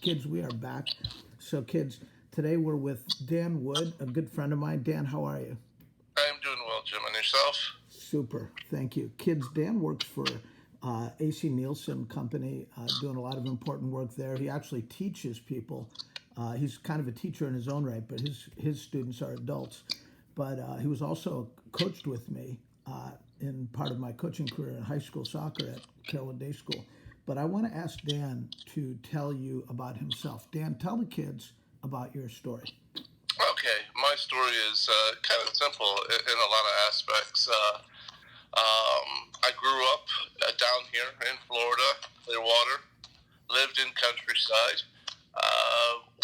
Kids, we are back. So, kids, today we're with Dan Wood, a good friend of mine. Dan, how are you? I'm doing well, Jim. And yourself? Super, thank you. Kids, Dan works for AC Nielsen Company, doing a lot of important work there. He actually teaches people. He's kind of a teacher in his own right, but his students are adults. But he was also coached with me in part of my coaching career in high school soccer at Carrollwood Day School. But I want to ask Dan to tell you about himself. Dan, tell the kids about your story. Okay, my story is kind of simple in a lot of aspects. I grew up down here in Florida, Clearwater, lived in countryside,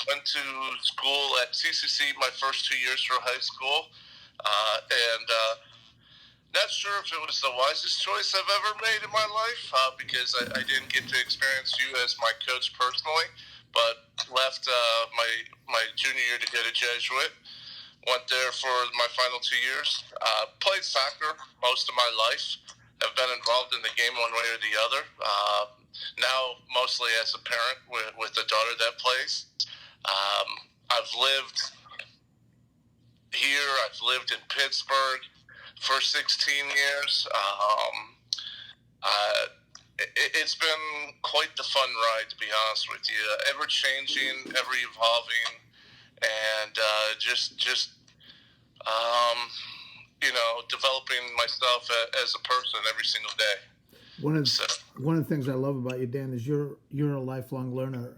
went to school at CCC my first 2 years for high school, and not sure if it was the wisest choice I've ever made in my life because I didn't get to experience you as my coach personally, but left my junior year to go to Jesuit. Went there for my final 2 years. Played soccer most of my life. Have been involved in the game one way or the other. Now mostly as a parent with a daughter that plays. I've lived here. I've lived in Pittsburgh for 16 years. It's been quite the fun ride, to be honest with you. Ever changing, ever evolving, and developing myself as a person every single day. One of So, one of the things I love about you, Dan, is you're a lifelong learner,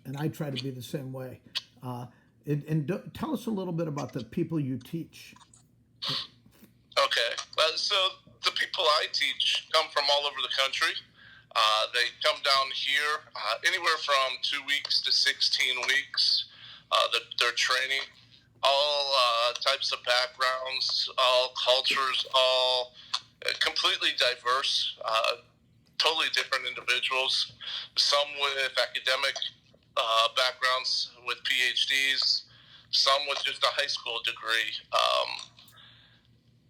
and I try to be the same way. Tell us a little bit about the people you teach. okay. So the people I teach come from all over the country. They come down here anywhere from 2 weeks to 16 weeks. They're training all types of backgrounds, all cultures, all completely diverse, totally different individuals. Some with academic backgrounds, with PhDs, some with just a high school degree.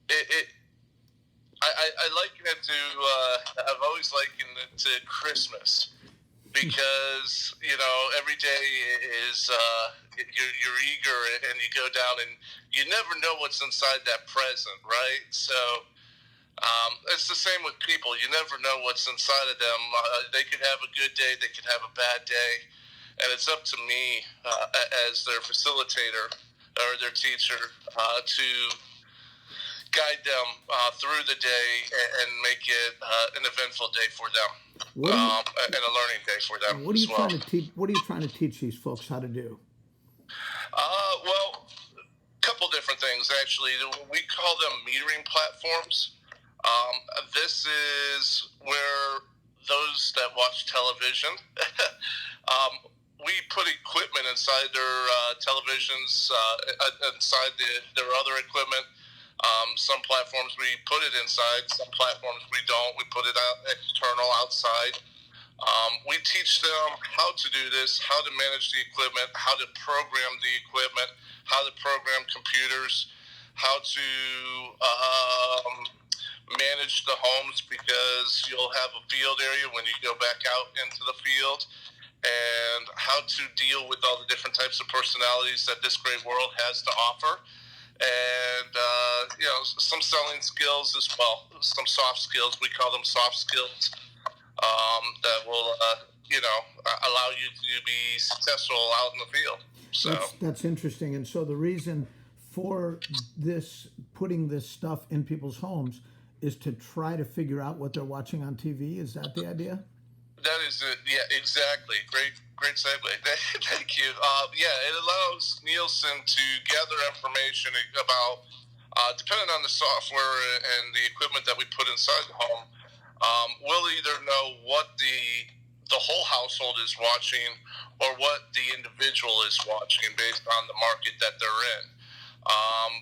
It, it I liken it to, I've always likened it to Christmas because, every day is, you're eager and you go down and you never know what's inside that present, right? So it's the same with people. You never know what's inside of them. They could have a good day, they could have a bad day, and it's up to me as their facilitator or their teacher to guide them through the day and make it an eventful day for them, What are you and a learning day for them What are as you well. trying to teach? What are you trying to teach these folks how to do? Well, a couple different things actually. We call them metering platforms. This is where those that watch television, we put equipment inside their televisions, inside their other equipment. Some platforms we put it inside, some platforms we don't. We put it out external, outside. We teach them how to do this, how to manage the equipment, how to program the equipment, how to program computers, how to manage the homes, because you'll have a field area when you go back out into the field, and how to deal with all the different types of personalities that this great world has to offer. And some selling skills as well, some soft skills. We call them soft skills that will allow you to be successful out in the field. So That's interesting. And so the reason for this, putting this stuff in people's homes, is to try to figure out what they're watching on TV. Is that the idea? that is it. Yeah, exactly. Great segue. Thank you. It allows Nielsen to gather information about, depending on the software and the equipment that we put inside the home, we'll either know what the whole household is watching or what the individual is watching based on the market that they're in.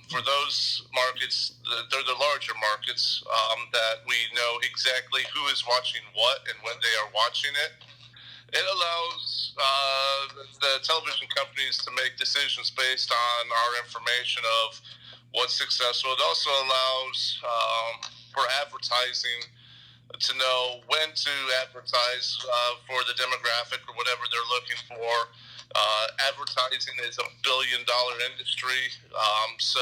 For those markets, they're the larger markets that we know exactly who is watching what and when they are watching it. It allows the television companies to make decisions based on our information of what's successful. It also allows for advertising to know when to advertise for the demographic or whatever they're looking for. Advertising is a billion-dollar industry, so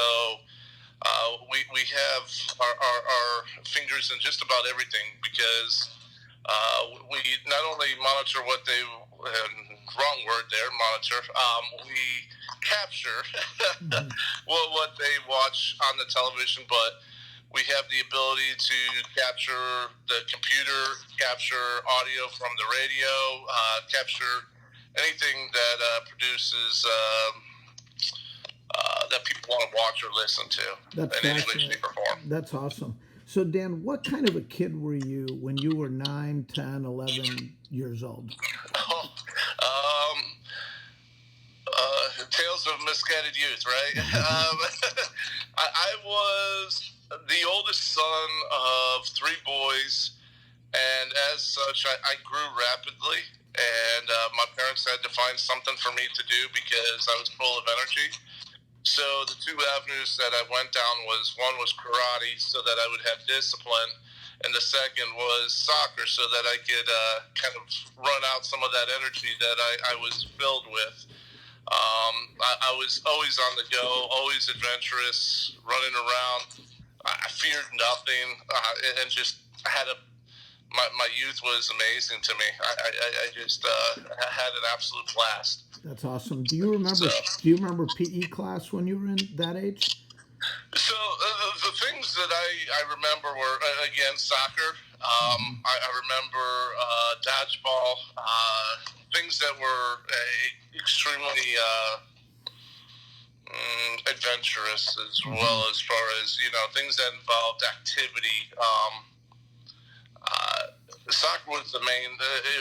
we have our fingers in just about everything because we not only monitor what they, wrong word there, monitor, we capture what they watch on the television, but we have the ability to capture the computer, capture audio from the radio, capture anything that produces that people want to watch or listen to in any way, shape, or form. That's awesome. So, Dan, what kind of a kid were you when you were 9, 10, 11 years old? Oh, tales of misguided youth, right? I was the oldest son of 3 boys, and as such, I grew rapidly, and my parents had to find something for me to do because I was full of energy. So the 2 avenues that I went down one was karate, so that I would have discipline, and the second was soccer, so that I could kind of run out some of that energy that I was filled with. I was always on the go, always adventurous, running around. I feared nothing, and just had my youth was amazing to me. I just had an absolute blast. That's awesome. Do you remember PE class when you were in that age? So the things that I remember were, again, soccer. I remember dodgeball, things that were extremely adventurous, as well as far as, things that involved activity. Soccer was the main,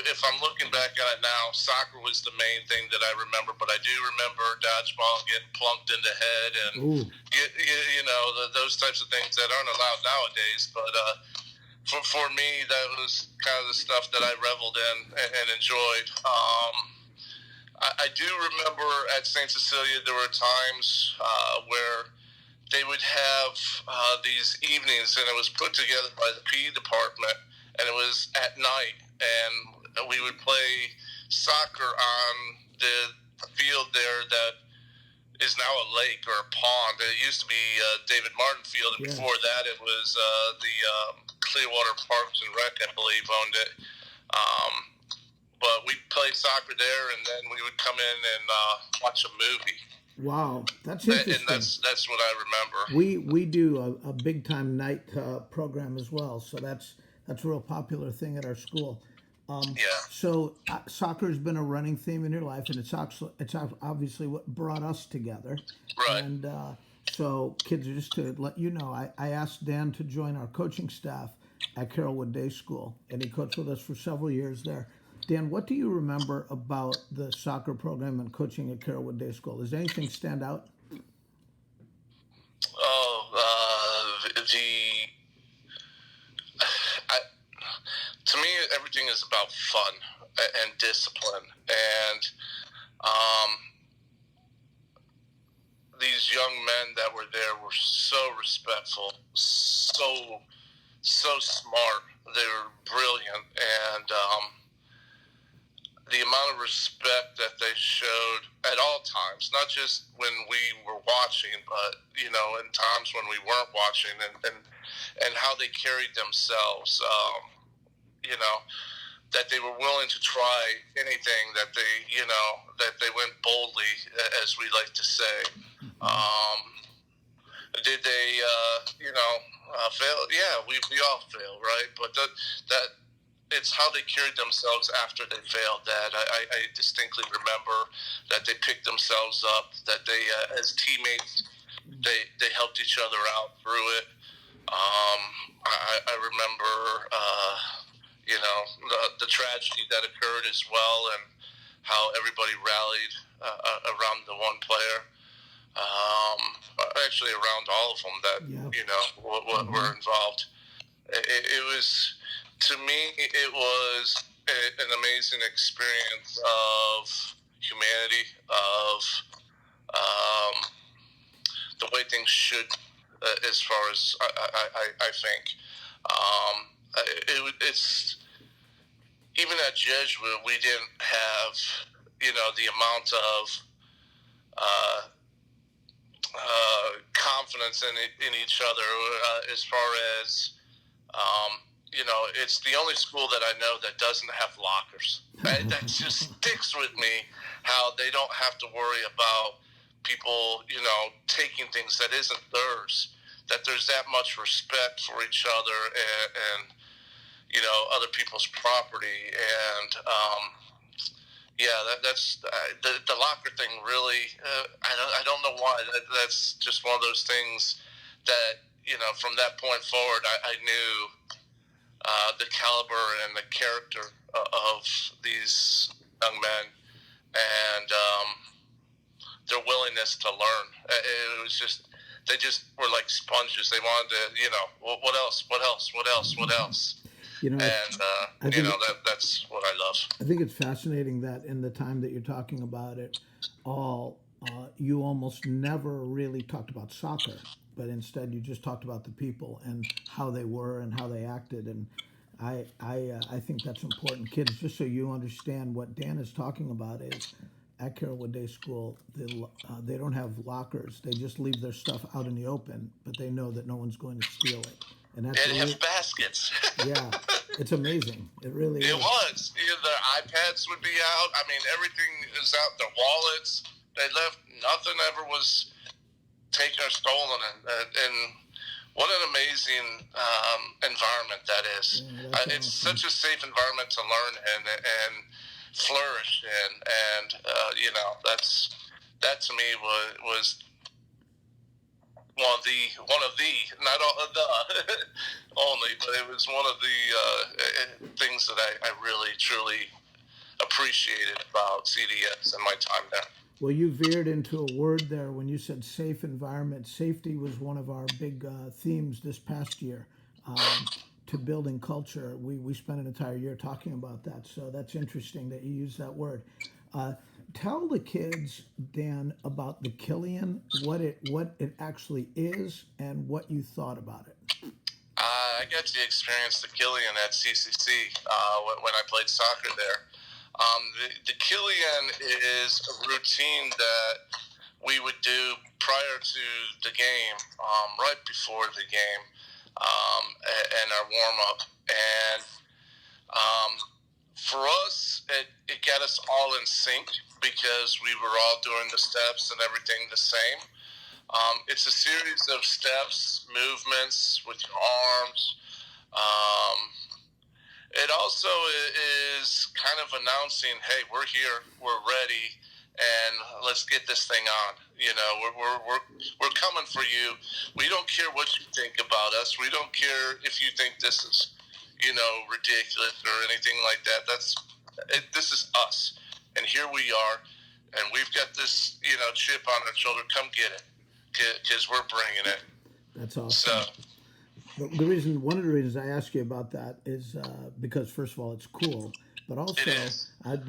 if I'm looking back at it now, soccer was the main thing that I remember, but I do remember dodgeball getting plunked in the head and, those types of things that aren't allowed nowadays. But for me, that was kind of the stuff that I reveled in and enjoyed. I do remember at St. Cecilia there were times where they would have these evenings, and it was put together by the PE department, and it was at night, and we would play soccer on the field there that is now a lake or a pond. It used to be David Martin Field, and before that it was the Clearwater Parks and Rec, I believe, owned it. But we'd play soccer there, and then we would come in and watch a movie. Wow, that's interesting. And that's what I remember. We do a big time night program as well, so that's a real popular thing at our school. So soccer has been a running theme in your life, and it's obviously what brought us together. Right. And so, kids, just to let you know, I asked Dan to join our coaching staff at Carrollwood Day School, and he coached with us for several years there. Dan, what do you remember about the soccer program and coaching at Carrollwood Day School? Does anything stand out? To me, everything is about fun and discipline, and these young men that were there were so respectful, so smart. They were brilliant, and the amount of respect that they showed at all times, not just when we were watching, but in times when we weren't watching, and how they carried themselves. That they were willing to try anything, that they went boldly, as we like to say. Did they, fail? Yeah, we all fail, right? But that it's how they carried themselves after they failed that I distinctly remember, that they picked themselves up, that they, as teammates, they helped each other out through it. I remember, the tragedy that occurred as well, and how everybody rallied around the one player. Actually, around all of them that were involved. It was, to me, it was an amazing experience of humanity, of the way things should, as far as I think. it's even at Jesuit, we didn't have, the amount of confidence in each other as far as, it's the only school that I know that doesn't have lockers. That just sticks with me, how they don't have to worry about people, taking things that isn't theirs, that there's that much respect for each other and other people's property. And, that's the locker thing. Really, I don't know why. That's just one of those things that from that point forward, I knew the caliber and the character of these young men, and their willingness to learn. It was just they just were like sponges. They wanted to, what else? You know, And that's what I love. I think it's fascinating that in the time that you're talking about it all, you almost never really talked about soccer, but instead you just talked about the people and how they were and how they acted. And I think that's important. Kids, just so you understand what Dan is talking about is at Carrollwood Day School, they don't have lockers. They just leave their stuff out in the open, but they know that no one's going to steal it. And that's They have baskets. Yeah, it's amazing. It really is. It was. Their iPads would be out. I mean, everything is out. Their wallets. They left. Nothing ever was taken or stolen. And what an amazing environment that is. Yeah, it's awesome. such a safe environment to learn and flourish. And that to me was one of the not all the only, but it was one of the things that I really truly appreciated about CDS and my time there. Well, you veered into a word there when you said safe environment. Safety was one of our big themes this past year to building culture. We spent an entire year talking about that, so that's interesting that you use that word. Tell the kids, Dan, about the Killian, what it actually is, and what you thought about it. I got to experience the Killian at CCC when I played soccer there. The Killian is a routine that we would do prior to the game, right before the game, and our warm-up. And for us, it got us all in sync because we were all doing the steps and everything the same. It's a series of steps, movements with your arms. It also is kind of announcing, hey, we're here, we're ready, and let's get this thing on. We're coming for you. We don't care what you think about us. We don't care if you think this is, ridiculous or anything like that. This is us, and here we are, and we've got this, chip on our shoulder. Come get it, because we're bringing it. That's awesome. So, one of the reasons I ask you about that is because, first of all, it's cool, but also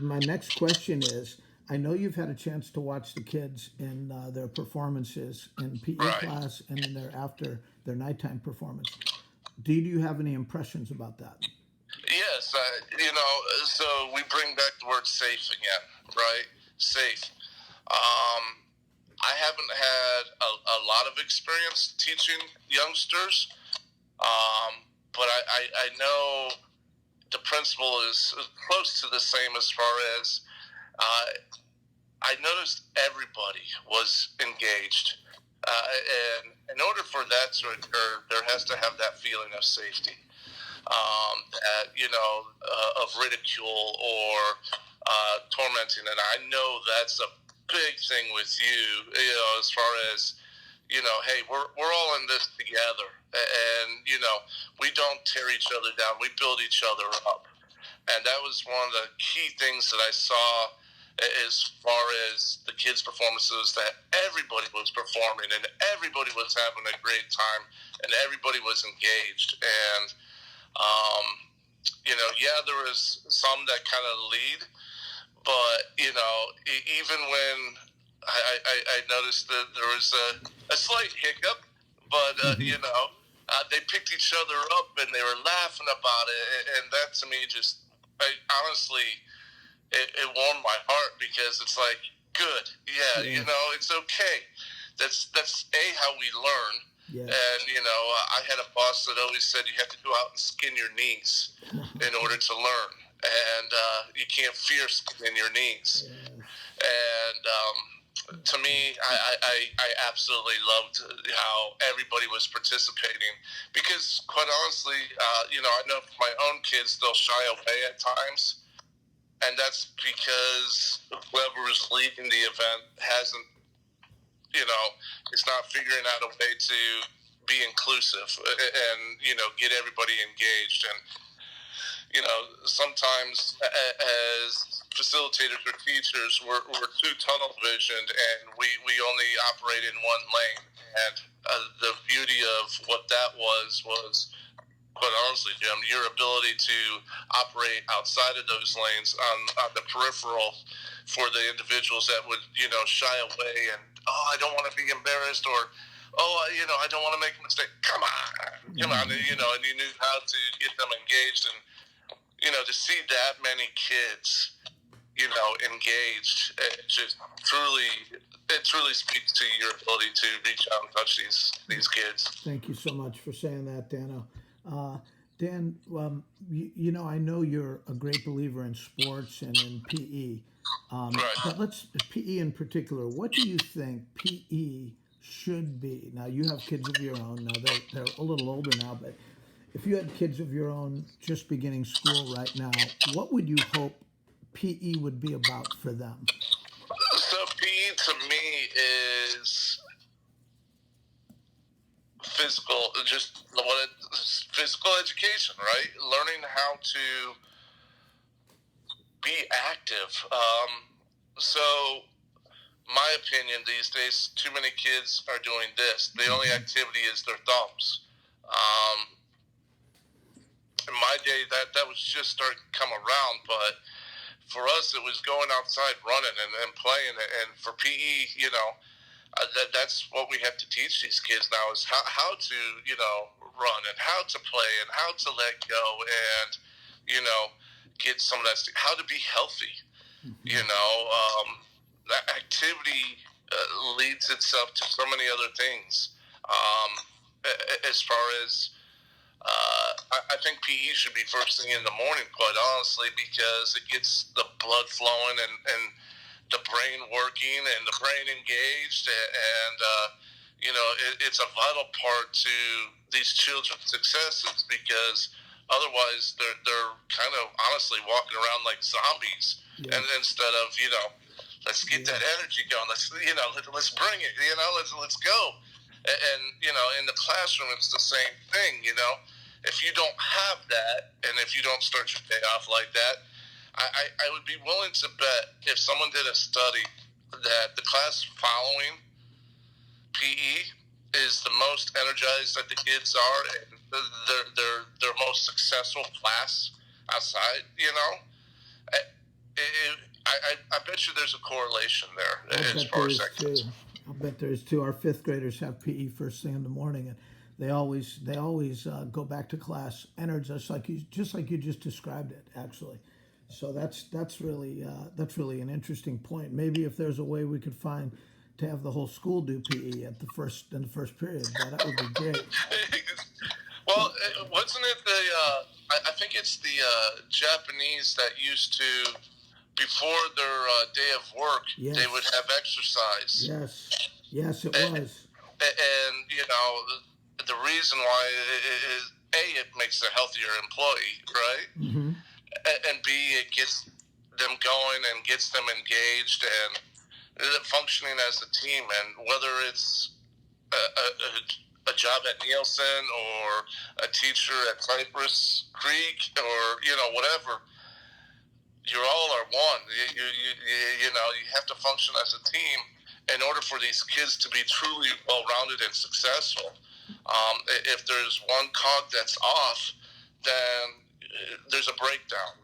my next question is, I know you've had a chance to watch the kids in their performances in PE class and in their nighttime performance. Do you have any impressions about that? Yes, so we bring back the word safe again, right? Safe. I haven't had a lot of experience teaching youngsters, but I know the principle is close to the same as far as I noticed everybody was engaged. And in order for that to occur, there has to have that feeling of safety, of ridicule or tormenting. And I know that's a big thing with you, as far as, hey, we're all in this together. And, we don't tear each other down. We build each other up. And that was one of the key things that I saw as far as the kids' performances, that everybody was performing and everybody was having a great time and everybody was engaged. And, there was some that kind of lead, but, even when I noticed that there was a slight hiccup, but, they picked each other up and they were laughing about it, and that to me just, honestly, it warmed my heart, because it's like, good, yeah, Yeah. it's okay. That's how we learn. Yeah. And I had a boss that always said you have to go out and skin your knees in order to learn, and you can't fear skinning your knees. Yeah. And to me, I absolutely loved how everybody was participating, because quite honestly, I know for my own kids, they'll shy away at times, and that's because whoever is leading the event hasn't, is not figuring out a way to be inclusive and get everybody engaged. And sometimes as facilitators or teachers, we're too tunnel visioned, and we only operate in one lane. And the beauty of what that was quite honestly, Jim, your ability to operate outside of those lanes on the peripheral for the individuals that would shy away and, I don't want to be embarrassed, or I don't want to make a mistake. Come on, and you knew how to get them engaged. And to see that many kids, engaged, it truly speaks to your ability to reach out and touch these kids. Thank you so much for saying that, Dano. Dan, I know you're a great believer in sports and in PE. Right. But let's, PE in particular, what do you think PE should be? Now, you have kids of your own. Now, they're a little older now, but if you had kids of your own just beginning school right now, what would you hope PE would be about for them? So PE to me is physical education, right? Learning how to be active. So my opinion these days, too many kids are doing this. The only activity is their thumbs. In my day, that was just starting to come around, but for us, it was going outside running and playing. And for PE, that's what we have to teach these kids now, is how to, run and how to play and how to let go and, get some of that, how to be healthy. That activity leads itself to so many other things. As far as, I think PE should be first thing in the morning, quite honestly, because it gets the blood flowing and the brain working and the brain engaged, and it's a vital part to these children's successes, because otherwise they're kind of honestly walking around like zombies. Yeah. And instead of let's get that energy going, let's bring it, let's go. And in the classroom it's the same thing. If you don't have that, and if you don't start your day off like that, I would be willing to bet, if someone did a study, that the class following PE is the most energized that the kids are, and their most successful class outside. I bet you there's a correlation there as far as that goes. I'll bet there is too. Our fifth graders have PE first thing in the morning, and they always go back to class energized, just like you just described it, actually. So that's really an interesting point. Maybe if there's a way we could find to have the whole school do PE in the first period, that would be great. Well, wasn't it I think it's the Japanese that used to, before their day of work, yes, they would have exercise. Yes, it was. And the reason why is, A, it makes a healthier employee, right? Mm-hmm. And B, it gets them going and gets them engaged and functioning as a team. And whether it's a job at Nielsen or a teacher at Cypress Creek or whatever, you all are one. You have to function as a team in order for these kids to be truly well-rounded and successful. If there's one cog that's off, then there's a breakdown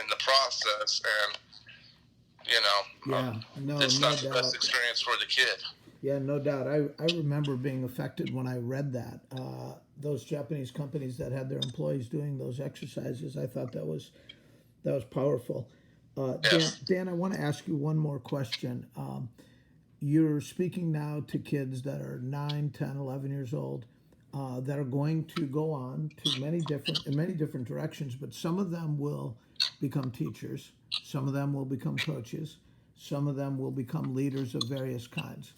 in the process, and it's not the best experience for the kid. Yeah, no doubt. I remember being affected when I read that. Those Japanese companies that had their employees doing those exercises, I thought that was powerful. Dan, Yes. Dan, I want to ask you one more question. You're speaking now to kids that are 9, 10, 11 years old, that are going to go on to many different directions, but some of them will become teachers, some of them will become coaches, some of them will become leaders of various kinds.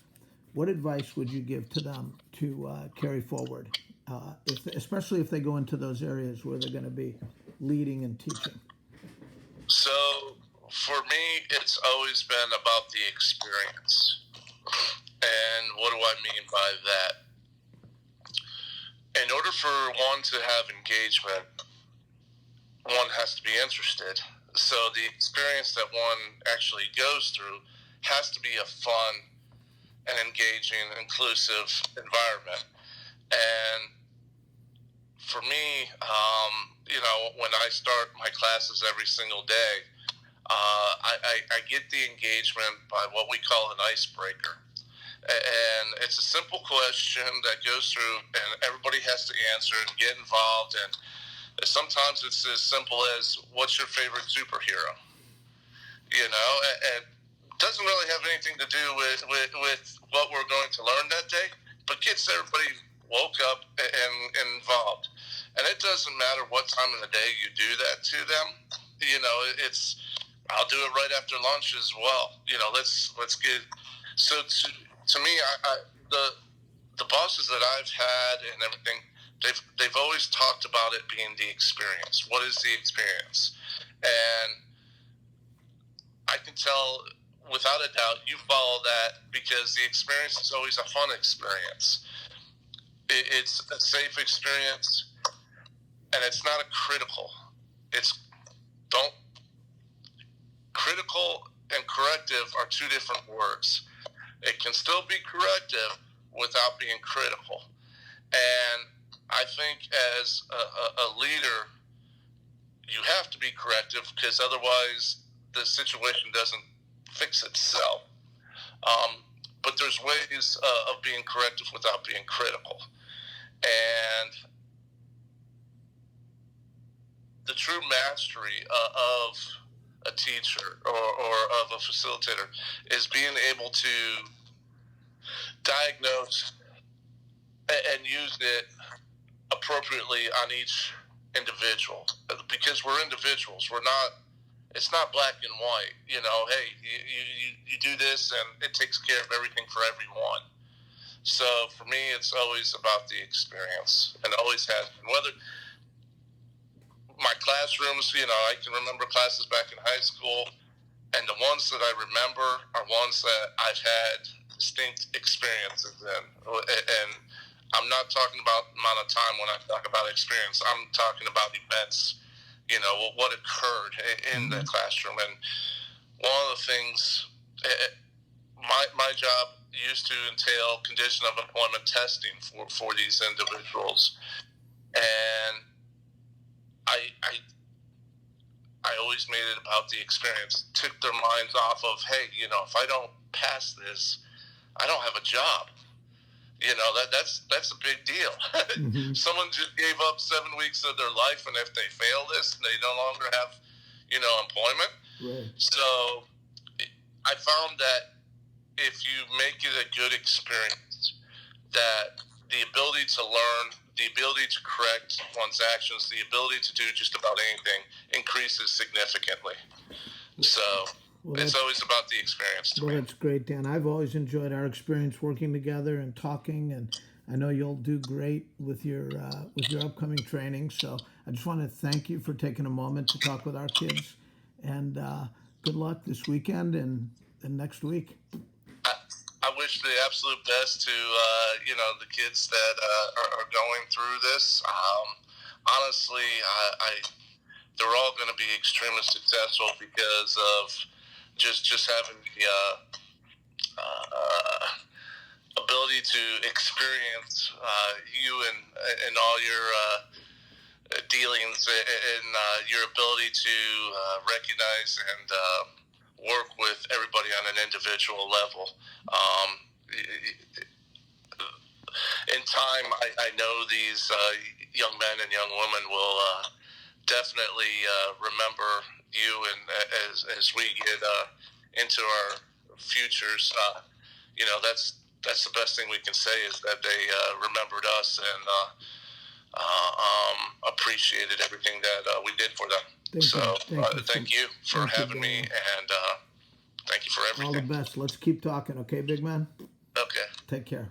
What advice would you give to them to carry forward, especially if they go into those areas where they're going to be leading and teaching? So for me, it's always been about the experience. And what do I mean by that? In order for one to have engagement, one has to be interested. So the experience that one actually goes through has to be a fun and engaging, inclusive environment. And for me, when I start my classes every single day, I get the engagement by what we call an icebreaker. And it's a simple question that goes through, and everybody has to answer and get involved. And sometimes it's as simple as, what's your favorite superhero? And it doesn't really have anything to do with what we're going to learn that day, but gets everybody woke up and involved. And it doesn't matter what time of the day you do that to them. I'll do it right after lunch as well. Let's get. So to me, the bosses that I've had and everything, they've always talked about it being the experience. What is the experience? And I can tell without a doubt you follow that, because the experience is always a fun experience. It's a safe experience, and it's not a critical. It's don't critical and corrective are two different words. It can still be corrective without being critical. And I think as a leader, you have to be corrective, because otherwise the situation doesn't fix itself. But there's ways of being corrective without being critical. And the true mastery of a teacher or of a facilitator is being able to diagnose and use it appropriately on each individual, because we're individuals. It's not black and white. Hey, you do this and it takes care of everything for everyone. So for me, it's always about the experience, and always has been. Whether my classrooms, I can remember classes back in high school, and the ones that I remember are ones that I've had distinct experiences in. And I'm not talking about the amount of time when I talk about experience. I'm talking about events, what occurred in the classroom. And one of the things, my job used to entail condition of employment testing for these individuals. And I always made it about the experience, took their minds off of, hey, if I don't pass this, I don't have a job. That's a big deal. Mm-hmm. Someone just gave up 7 weeks of their life, and if they fail this, they no longer have, employment. Right. So I found that if you make it a good experience, that the ability to learn, the ability to correct one's actions, the ability to do just about anything increases significantly. So it's always about the experience to me. That's great, Dan. I've always enjoyed our experience working together and talking, and I know you'll do great with your upcoming training. So I just want to thank you for taking a moment to talk with our kids, and good luck this weekend and next week. I wish the absolute best to the kids that are going through this. Honestly, they're all going to be extremely successful because of just having the ability to experience you and all your dealings, and your ability to recognize and work with everybody on an individual level. in time, I know these young men and young women will definitely remember you, and as we get into our futures, that's the best thing we can say is that they remembered us and appreciated everything that we did for them. Thank you for having me, and thank you for everything. All the best. Let's keep talking, okay, big man? Okay. Take care.